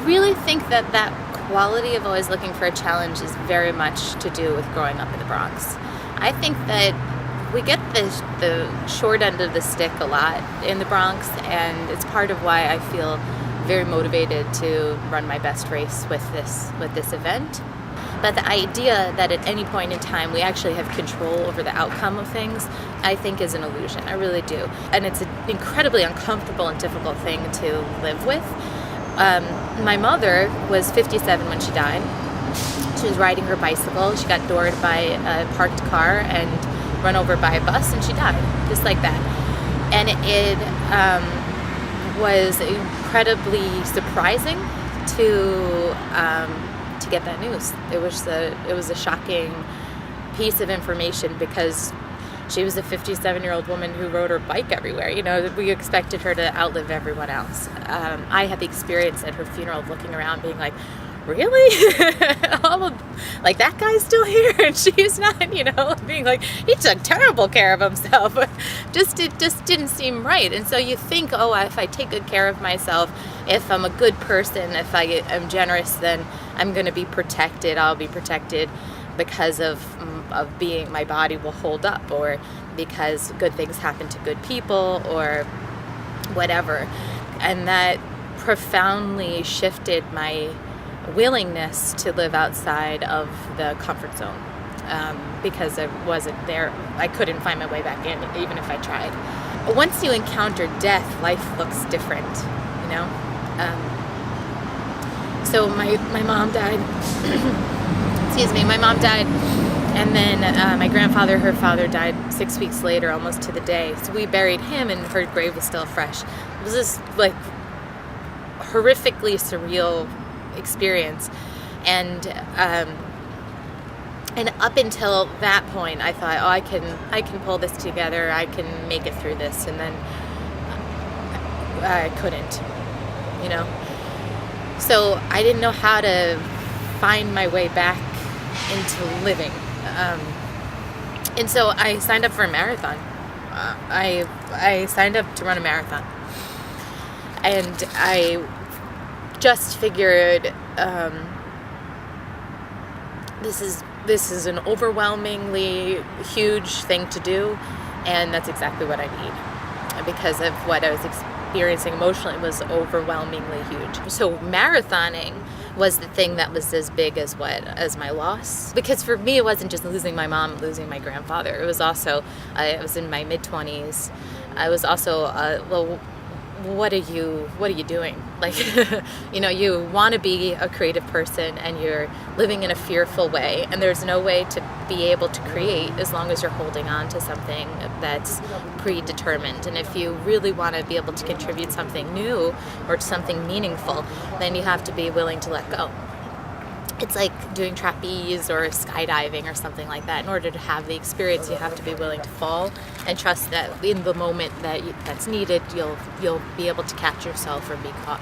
really think that that quality of always looking for a challenge is very much to do with growing up in the Bronx. I think that we get the short end of the stick a lot in the Bronx, and it's part of why I feel very motivated to run my best race with this event. But the idea that at any point in time we actually have control over the outcome of things, I think is an illusion. I really do. And it's an incredibly uncomfortable and difficult thing to live with. My mother was 57 when she died. She was riding her bicycle. She got doored by a parked car and run over by a bus, and she died, just like that. And it was incredibly surprising to get that news. It was a shocking piece of information because she was a 57-year-old woman who rode her bike everywhere. You know, we expected her to outlive everyone else. I had the experience at her funeral of looking around being like, really? Like, that guy's still here and she's not, you know, being like, he took terrible care of himself. It just didn't seem right. And so you think, oh, if I take good care of myself, if I'm a good person, if I am generous, then I'm going to be protected. I'll be protected because of being, my body will hold up, or because good things happen to good people, or whatever. And that profoundly shifted my willingness to live outside of the comfort zone, because I wasn't there. I couldn't find my way back in, even if I tried. Once you encounter death, life looks different, you know? So my mom died. Excuse me, my mom died, and then my grandfather, her father, died 6 weeks later, almost to the day. So we buried him, and her grave was still fresh. It was this like horrifically surreal experience, and up until that point, I thought, oh, I can pull this together. I can make it through this, and then I couldn't, you know. So I didn't know how to find my way back into living, and so I signed up for a marathon. I signed up to run a marathon, and I just figured this is an overwhelmingly huge thing to do, and that's exactly what I need, because of what I was experiencing emotionally was overwhelmingly huge. So marathoning was the thing that was as big as my loss, because for me it wasn't just losing my mom, losing my grandfather. It was also I was in my mid-20s. I was also well, what are you doing? Like, you know, you want to be a creative person and you're living in a fearful way, and there's no way to be able to create as long as you're holding on to something that's predetermined. And if you really want to be able to contribute something new or something meaningful, then you have to be willing to let go. It's like doing trapeze or skydiving or something like that. In order to have the experience, you have to be willing to fall and trust that in the moment that's needed, you'll be able to catch yourself or be caught.